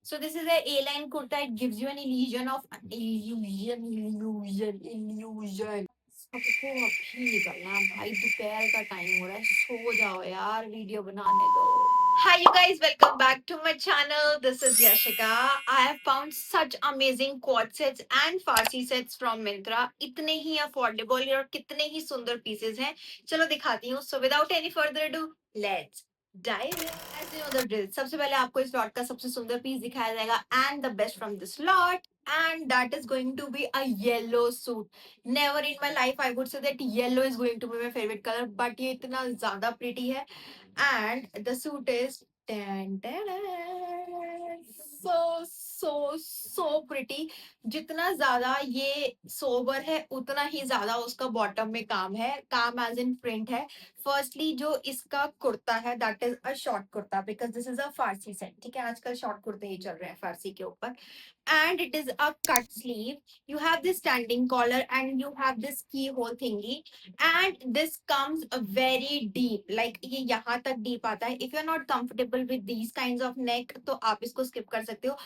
So this is a A-line kurta. It gives you an illusion of illusion. सबको अभी निकलना है भाई, दोपहर का टाइम हो रहा है, सो जाओ यार, वीडियो बनाने दो. Hi you guys, welcome back to my channel. This is Yashika. I have found such amazing quad sets and Farsi sets from Myntra. इतने ही affordable और कितने ही सुंदर pieces हैं. चलो दिखाती हूँ. So without any further ado, let's dive in. As you know the drill. सबसे पहले आपको इस लॉट का सबसे सुंदर पीस दिखाया जाएगा and the best from this lot. And that is going to be a yellow suit. Never in my life I would say that yellow is going to be my favorite color, but ये इतना ज्यादा pretty है. And the suit is tan, tan, tan, so pretty. जितना ज्यादा ये sober है उतना ही ज्यादा उसका बॉटम में काम है, काम एज इन प्रिंट है. फर्स्टली जो इसका कुर्ता है that is a short kurta because this is a Farsi set. ठीक है, आजकल शॉर्ट कुर्ते ही चल रहे हैं फारसी के ऊपर. And it is a cut sleeve. You have this standing collar and you have this keyhole thingy, and this comes very deep, like ये यहाँ तक deep आता है. If you're not comfortable with these kinds of neck तो आप इसको skip कर सकते हो.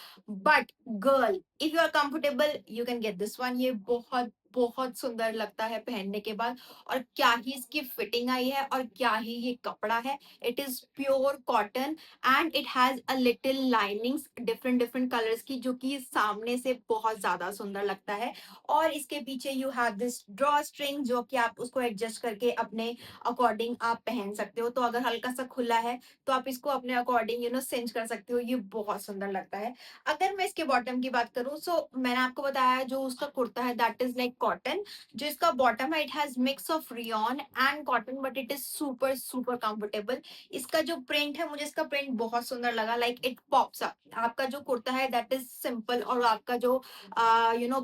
But girl, if you are comfortable you can get this one. ये बहुत बहुत सुंदर लगता है पहनने के बाद. और क्या ही इसकी फिटिंग आई है और क्या ही ये कपड़ा है. It is pure cotton and it has a little linings different different colours की, जो कि सामने से बहुत ज्यादा सुंदर लगता है. और इसके पीछे you have this draw string, जो कि आप उसको एडजस्ट करके अपने अकॉर्डिंग आप पहन सकते हो. तो अगर हल्का सा खुला है तो आप इसको अपने अकॉर्डिंग सिंच कर सकते हो. ये बहुत सुंदर लगता है. अगर मैं इसके बॉटम की बात करूं, सो मैंने आपको बताया जो उसका कुर्ता है दैट इज लाइक कॉटन. जो इसका बॉटम है it has mix of rayon and cotton, but it is super super comfortable. इसका जो प्रिंट है, मुझे इसका प्रिंट बहुत सुंदर लगा. Like it pops up. आपका जो कुर्ता है दैट इज सिंपल, और आपका जो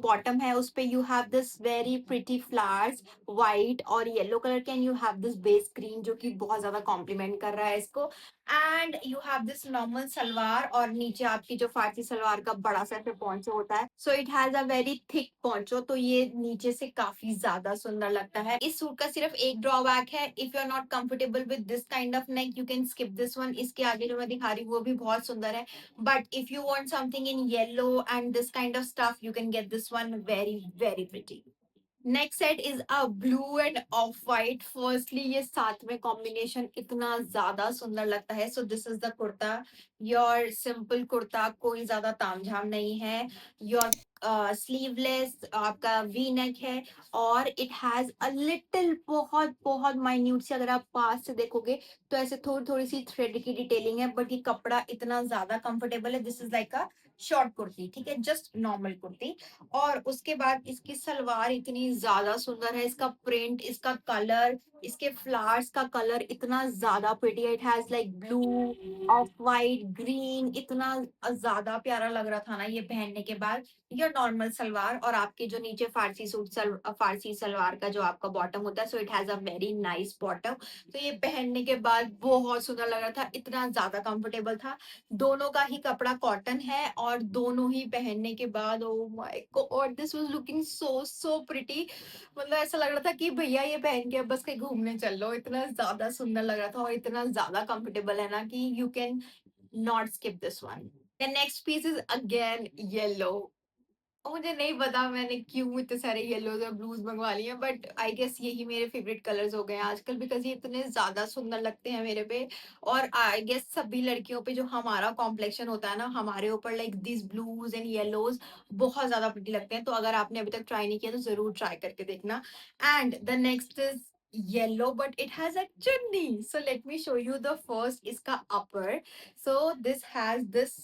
बॉटम है उस पे you have this very pretty flowers, white और येलो कलर के, and you have this base green जो कि बहुत ज्यादा कॉम्प्लीमेंट कर रहा है इसको. And you have this normal salwar, और नीचे आपकी जो फारसी सलवार का बड़ा सा पोंचो होता है. सो it has a very thick poncho, तो ये नीचे से काफी ज्यादा सुंदर लगता है. इस सूट का सिर्फ एक ड्रॉबैक है. If you are not comfortable with this kind of neck you can skip this one. इसके आगे जो मैं दिखा रही हूँ वो भी बहुत सुंदर है. But if you want something in yellow and this kind of stuff you can get this one. Very very pretty. Next set is a blue end of white. Firstly ये साथ में कॉम्बिनेशन इतना ज्यादा सुंदर लगता है. So this is the kurta. Your simple kurta, कोई ज्यादा तामझाम नहीं है. योर स्लीवलेस, आपका वी नेक है. और इट हैज अ लिटिल, बहुत बहुत माइन्यूट सी, अगर आप पास से देखोगे तो ऐसे थोड़ी थोड़ी सी थ्रेड की डिटेलिंग है. बट ये कपड़ा इतना ज्यादा कंफर्टेबल है. This is like a short kurti. ठीक है, जस्ट नॉर्मल कुर्ती. और उसके बाद इसकी सलवार इतनी ज्यादा सुंदर है. इसका प्रिंट, इसका कलर, इसके फ्लावर्स का कलर इतना ज्यादा प्रिटी है. It has like blue, of white, green. इतना ज्यादा प्यारा लग रहा था ना ये पहनने के बाद. ये नॉर्मल सलवार और आपके जो नीचे फारसी सूट फारसी सलवार का जो आपका बॉटम होता है, सो it has a very nice bottom. तो ये पहनने के बाद बहुत सुंदर लग रहा था, इतना ज्यादा कंफर्टेबल था. दोनों का ही कपड़ा कॉटन है और दोनों ही पहनने के बाद oh my God, this was looking so so pretty. मतलब ऐसा लग रहा था कि भैया ये पहन के अब बस कहीं घूमने चल लो. इतना ज्यादा सुंदर लग रहा था और इतना ज्यादा कंफर्टेबल है ना कि you can not skip this one. The next piece is again yellow. मुझे नहीं पता मैंने क्यों इतने सारे येलोज और ब्लूज मंगवा लिए हैं, बट आई गेस यही मेरे फेवरेट कलर्स हो गए हैं आजकल, बिकॉज ये इतने ज्यादा सुंदर लगते हैं मेरे पे. और आई गेस सभी लड़कियों पे जो हमारा कॉम्प्लेक्शन होता है ना, हमारे ऊपर like this blues and yellows बहुत ज्यादा प्रिटी लगते हैं. तो अगर आपने अभी तक ट्राई नहीं किया तो जरूर ट्राई करके देखना. And the next is yellow but it has a chunni. So let me show you the first इसका upper. So this has this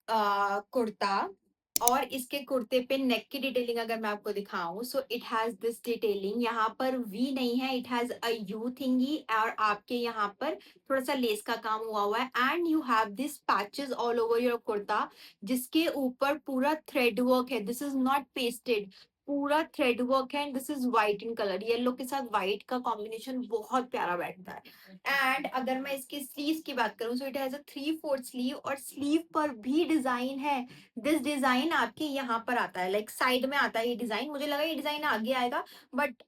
kurta. और इसके कुर्ते पे नेक की डिटेलिंग अगर मैं आपको दिखाऊं, सो इट हैज दिस डिटेलिंग. यहाँ पर वी नहीं है, इट हैज अ यू थिंगी. और आपके यहाँ पर थोड़ा सा लेस का काम हुआ है. And you have this patches all over your kurta, जिसके ऊपर पूरा थ्रेड वर्क है. दिस इज नॉट पेस्टेड, पूरा थ्रेड वर्क है. And this is white in colour. Yellow के साथ व्हाइट का कॉम्बिनेशन बहुत प्यारा बैठता है. एंड अगर मैं इसकी स्लीव की बात करूं, सो इट हैज अ 3/4 स्लीव, और स्लीव पर भी डिजाइन है. दिस डिजाइन आपके यहाँ पर आता है, लाइक साइड में आता है ये डिजाइन. मुझे लगा ये डिजाइन आगे आएगा, बट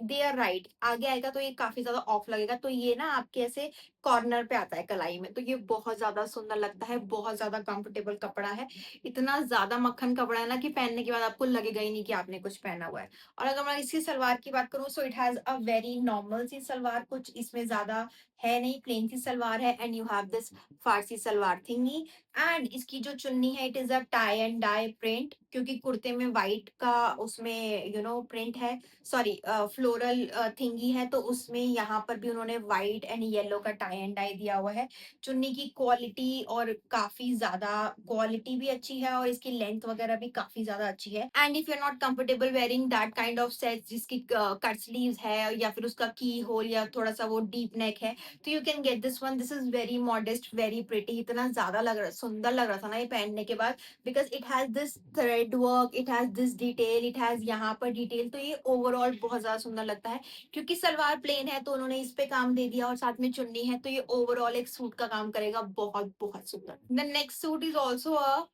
दे आर राइट, आगे आएगा तो ये काफी ज्यादा ऑफ लगेगा. तो ये ना आपके ऐसे कॉर्नर पे आता है कलाई में, तो ये बहुत ज़्यादा सुंदर लगता है, बहुत ज़्यादा कंफर्टेबल कपड़ा है। इतना ज़्यादा मक्खन कपड़ा है ना कि पहनने के बाद आपको लगेगा ही नहीं कि आपने कुछ पहना हुआ है। और अगर मैं इसकी सलवार की बात करूँ, so it has a very normal सी सलवार, कुछ इसमें ज़्यादा है नहीं, प्लेन सी सलवार है and you have this Farsi salwar thingy. And इसकी जो चुन्नी है, it is a tie and dye print, क्योंकि कुर्ते में व्हाइट का उसमें प्रिंट है, सॉरी फ्लोरल थिंगी है, तो उसमें यहाँ पर भी उन्होंने व्हाइट एंड येलो का टाई एंड डाई दिया हुआ है। चुन्नी की क्वालिटी और काफी ज्यादा क्वालिटी भी अच्छी है और इसकी लेंथ वगैरह भी काफी ज्यादा अच्छी है। And if you are not comfortable wearing that kind of set जिसकी कट स्लीव्स है या फिर उसका की होल या थोड़ा सा वो डीप नेक है, तो you can get this one. This is very modest, very pretty, इतना ज्यादा लग रहा, सुंदर लग रहा था ना ये पहनने के बाद, because it has this thread work, it has this detail, it has यहाँ पर डिटेल, तो ये ओवरऑल बहुत ज्यादा सुंदर लगता है। क्योंकि सलवार प्लेन है तो उन्होंने इस पे काम दे दिया और साथ में चुन्नी है, तो ये ओवरऑल एक सूट का काम करेगा, बहुत बहुत सुंदर। The next suit is also a,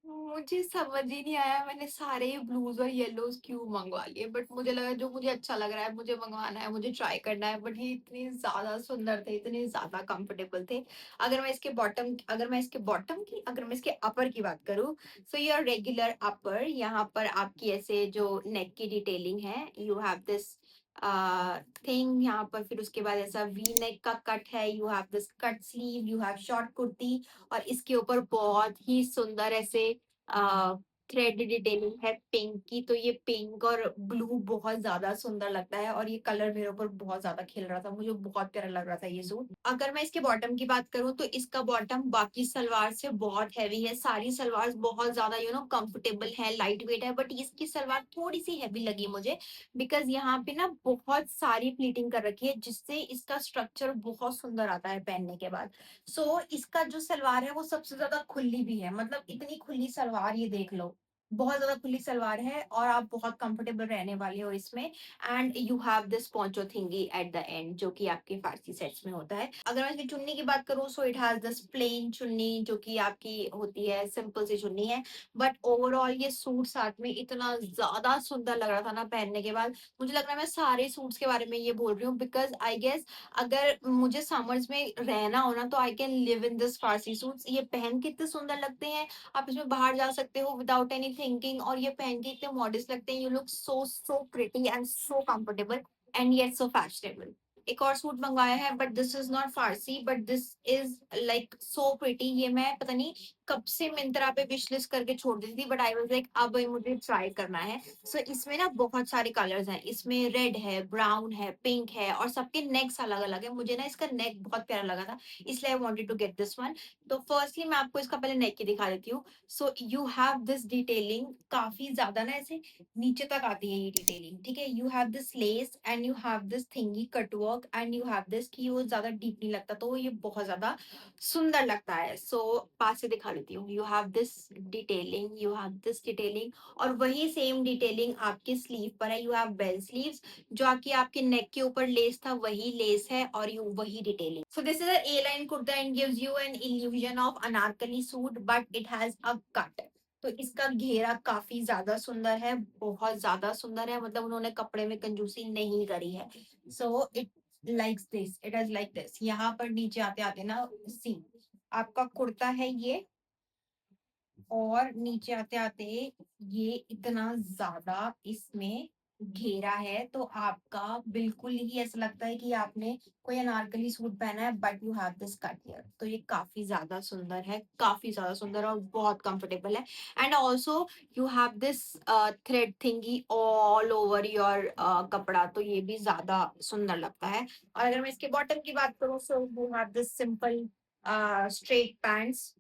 मुझे समझ ही नहीं आया मैंने सारे ब्लूज और येलोज क्यों मंगवा लिए, बट मुझे लगा जो मुझे अच्छा लग रहा है मुझे मंगवाना है, मुझे ट्राई करना है, बट ये इतने ज्यादा सुंदर थे, इतने ज्यादा कंफर्टेबल थे। अगर मैं इसके अपर की बात करूँ, सो योर रेगुलर अपर, यहाँ पर आपकी ऐसे जो नेक की डिटेलिंग है, यू हैव दिस थिंग यहाँ पर, फिर उसके बाद ऐसा वी नेक का कट है, you have this cut sleeve, you have short kurti, और इसके ऊपर बहुत ही सुंदर ऐसे थ्रेड डिटेलिंग है पिंक की, तो ये पिंक और ब्लू बहुत ज्यादा सुंदर लगता है और ये कलर मेरे ऊपर बहुत ज्यादा खिल रहा था, मुझे बहुत प्यारा लग रहा था ये सूट। अगर मैं इसके बॉटम की बात करूँ, तो इसका बॉटम बाकी सलवार से बहुत हैवी है, सारी सलवार बहुत ज्यादा कंफर्टेबल है, लाइट वेट है, बट इसकी सलवार थोड़ी सी हैवी लगी मुझे, बिकॉज यहाँ पे ना बहुत सारी प्लीटिंग कर रखी है जिससे इसका स्ट्रक्चर बहुत सुंदर आता है पहनने के बाद। इसका जो सलवार है वो सबसे ज्यादा खुली भी है, मतलब इतनी खुली सलवार, ये देख लो, बहुत ज्यादा खुली सलवार है और आप बहुत कंफर्टेबल रहने वाले हो इसमें। And you have this poncho थिंगी at the end, जो कि आपके फारसी सेट्स में होता है। अगर मैं इसकी चुन्नी की बात करूँ, so it has this plain चुन्नी, जो कि आपकी होती है, सिंपल सी चुन्नी है, बट ओवरऑल ये सूट साथ में इतना ज्यादा सुंदर लग रहा था ना पहनने के बाद। मुझे लग रहा है मैं सारे सूट्स के बारे में ये बोल रही हूँ, बिकॉज आई गेस अगर मुझे समर्स में रहना हो ना, तो I can live in this Farsi suits. ये पहन के इतने सुंदर लगते हैं, आप इसमें बाहर जा सकते हो विदाउट एनी थिंकिंग, और ये पहन के इतने मॉडर्न लगते हैं, you look so so pretty and so comfortable and yet so fashionable. एक और सूट मंगवाया है, but this is not Farsi, but this is like so pretty. ये मैं पता नहीं कब से मिंत्रा पे विश लिस्ट करके छोड़ दी थी, बट आई वाज लाइक अब ये मुझे ट्राई करना है। इसमें ना बहुत सारे कलर्स हैं, इसमें रेड है, ब्राउन है, पिंक है, और सबके नेक्स अलग अलग है। मुझे ना इसका नेक बहुत प्यारा लगा था, इसलिए I wanted to get this one. तो फर्स्टली मैं आपको इसका पहले नेक की दिखा देती हूँ। यू हैव दिस डिटेलिंग, काफी ज्यादा ना ऐसे नीचे तक आती है ये डिटेलिंग, ठीक है। You have this less and you have this थिंगी cut work and you have this, की वो ज्यादा डीप नहीं लगता, तो ये बहुत ज्यादा सुंदर लगता है। पास से दिखा देती हूँ, you have this detailing, you have this detailing, और वही सेम डिटेलिंग आपके स्लीव पर है। यू हैव बेल स्लीव्स, जो आके आपके नेक के ऊपर लेस था वही लेस है, और यू वही detailing. This is a A line kurta and gives you an illusion of Anarkali suit, but it has a cut. तो इसका घेरा काफी ज्यादा सुंदर है, बहुत ज्यादा सुंदर है, मतलब उन्होंने कपड़े में कंजूसी नहीं करी है। It likes this, it is like this, यहाँ पर नीचे आते आते ना, सी आपका कुर्ता है ये, और नीचे आते आते ये इतना ज्यादा इसमें घेरा है, तो आपका बिल्कुल ही ऐसा लगता है कि आपने कोई अनारकली सूट पहना है, but you have this cut here. तो ये काफी ज्यादा सुंदर है, काफी ज्यादा सुंदर है और बहुत कंफर्टेबल है। And also you have this thread थिंगी all over your कपड़ा, तो ये भी ज्यादा सुंदर लगता है। और अगर मैं इसके बॉटम की बात करूँ, so you have this simple straight pants,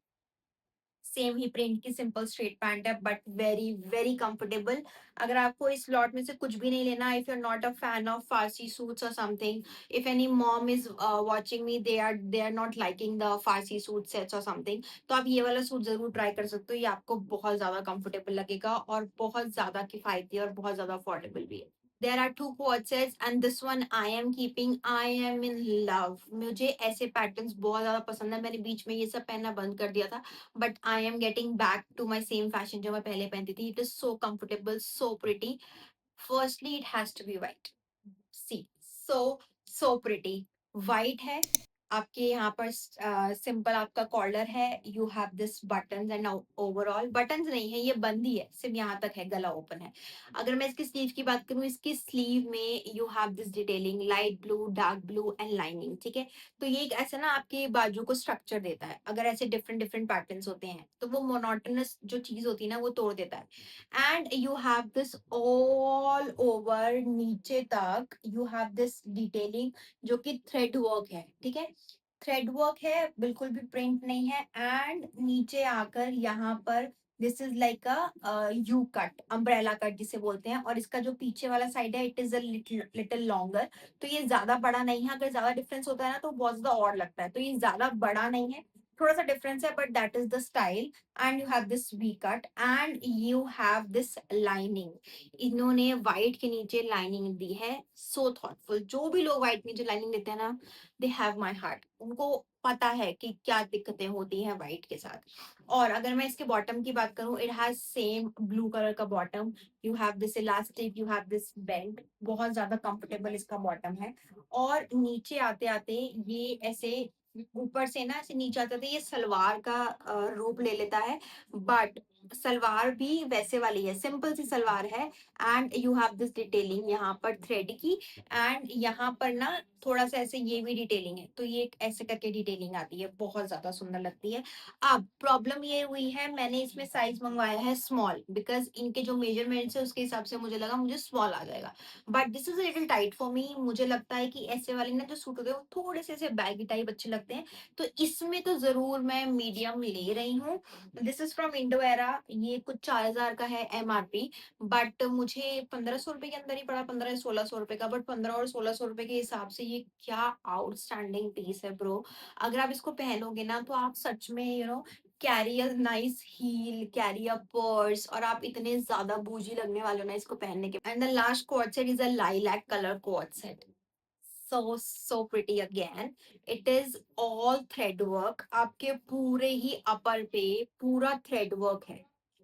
same he print की सिंपल स्ट्रेट पैंट है, बट वेरी वेरी कंफर्टेबल। अगर आपको इस लॉट में से कुछ भी नहीं लेना, if you are not a fan of Farsi suits और something, if any mom is watching me, they are not liking the Farsi suit sets और समथिंग, तो आप ये वाला सूट जरूर ट्राई कर सकते हो। ये आपको बहुत ज्यादा कंफर्टेबल लगेगा और बहुत ज्यादा किफायती और बहुत ज्यादा अफोर्डेबल भी है। There are two quote sets and this one I am keeping. I am in love. मुझे ऐसे पैटर्न्स बहुत ज्यादा पसंद है, मैंने बीच में ये सब पहनना बंद कर दिया था, but I am getting back to my same fashion जो मैं पहले पहनती थी। It is so comfortable, so pretty. Firstly it has to be white, see, so so pretty. White है, आपके यहाँ पर सिंपल आपका कॉलर है, you have this buttons and overall buttons नहीं है, ये बंद ही है, सिर्फ यहाँ तक है, गला ओपन है। अगर मैं इसकी स्लीव की बात करूँ, इसकी स्लीव में you have this detailing light blue, dark blue and lining, ठीक है। तो ये एक ऐसा ना आपके बाजू को स्ट्रक्चर देता है। अगर ऐसे डिफरेंट डिफरेंट पैटर्न्स होते हैं तो वो मोनोटोनस जो चीज होती है ना वो तोड़ देता है। And you have this all over, नीचे तक यू हैव दिस डिटेलिंग जो कि थ्रेड वर्क है, ठीक है। थ्रेड वर्क है, बिल्कुल भी प्रिंट नहीं है। एंड नीचे आकर यहाँ पर this is like a you cut, umbrella cut जिसे बोलते हैं। और इसका जो पीछे वाला साइड है it is a little longer. तो ये ज्यादा बड़ा नहीं है, अगर ज्यादा डिफरेंस होता है ना तो बहुत ज्यादा और लगता है। तो ये ज्यादा बड़ा नहीं है, थोड़ा सा डिफरेंस है, but that is the style. And you have this V cut and you have this lining. इन्होंने व्हाइट के नीचे लाइनिंग दी है, सो थॉटफुल। जो भी लोग व्हाइट नीचे लाइनिंग देते हैं ना, दे हैव माई हार्ट। उनको पता है कि क्या दिक्कतें होती हैं व्हाइट के साथ। और अगर मैं इसके बॉटम की बात करूं, it has same blue colour का bottom. You have this elastic, you have this belt, बहुत ज्यादा कंफर्टेबल इसका बॉटम है। और नीचे आते आते ये ऐसे ऊपर से ना ऐसे नीचे आते आते ये सलवार का रूप ले लेता है। बट सलवार भी वैसे वाली है, सिंपल सी सलवार है। And you have this detailing यहाँ पर थ्रेड की। एंड यहाँ पर ना थोड़ा सा ऐसे ये भी डिटेलिंग है, तो ये एक ऐसे करके डिटेलिंग आती है, बहुत ज्यादा सुंदर लगती है। अब प्रॉब्लम ये हुई है, मैंने इसमें साइज मंगवाया है स्मॉल, बिकॉज इनके जो मेजरमेंट्स है उसके हिसाब से मुझे लगा मुझे स्मॉल आ जाएगा। But this is little tight for me. मुझे लगता है कि ऐसे वाले ना जो सूट होते हैं वो थोड़े से ऐसे बैगी टाइप अच्छे लगते हैं। तो इसमें तो जरूर मैं मीडियम ले रही हूँ। This is from Indo era, ये कुछ 4,000 का है एमआरपी। बट मुझे 1,500 रुपए के अंदर ही पड़ा, 1500 1600 रुपए का। बट 15 और 1600 रुपए के हिसाब से ये क्या आउटस्टैंडिंग पीस है ब्रो। अगर आप इसको पहनोगे ना तो आप सच में carry a nice heel, carry a purse, और आप इतने ज्यादा बूझी लगने वाले हो ना इसको पहनने के। And the last coat set is a lilac colour coat set, so pretty again. It is all thread work, आपके पूरे ही अपर पे पूरा थ्रेड वर्क है।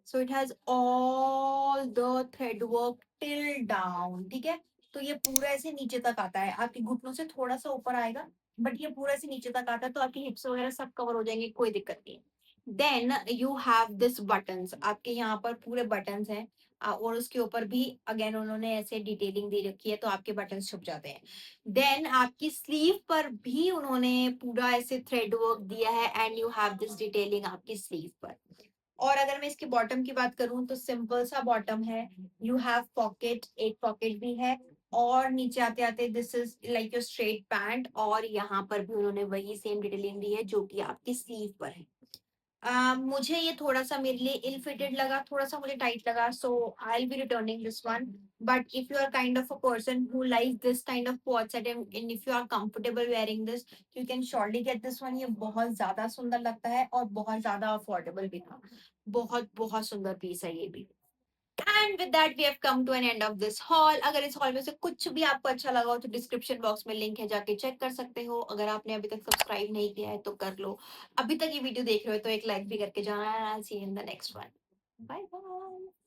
So it has all the thread work till down, ठीक है। तो ये पूरा ऐसे नीचे तक आता है, आपके घुटनों से थोड़ा सा ऊपर आएगा, बट ये पूरा ऐसे नीचे तक आता है, तो आपकी हिप्स वगैरह सब कवर हो जाएंगे, कोई दिक्कत नहीं। Then you have this buttons, आपके यहाँ पर पूरे बटन्स हैं। और उसके ऊपर भी अगेन उन्होंने ऐसे डिटेलिंग दे रखी है, तो आपके बटन्स छुप जाते हैं। देन आपकी स्लीव पर भी उन्होंने पूरा ऐसे थ्रेड वर्क दिया है, and you have this detailing आपकी स्लीव पर। और अगर मैं इसके बॉटम की बात करूं तो सिंपल सा बॉटम है। यू हैव पॉकेट, एक पॉकेट भी है। और नीचे आते आते this is like your straight pant, और यहाँ पर भी उन्होंने वही सेम डिटेलिंग दी है जो कि आपकी स्लीव पर है। मुझे ये थोड़ा सा मेरे लिए इल फिटेड लगा, थोड़ा सा मुझे टाइट लगा, so I will be returning this one. But if you are kind of a person who like this kind of coat set and if you are comfortable wearing this, you can surely get this one. ये बहुत ज्यादा सुंदर लगता है और बहुत ज्यादा affordable भी था। बहुत बहुत सुंदर पीस है ये भी। And with that we have come to an end of this hall. अगर इस हॉल में से कुछ भी आपको अच्छा लगा हो तो डिस्क्रिप्शन बॉक्स में लिंक है, जाके चेक कर सकते हो। अगर आपने अभी तक सब्सक्राइब नहीं किया है तो कर लो। अभी तक ये वीडियो देख रहे हो तो एक लाइक भी करके जाना। See in the next one. Bye bye.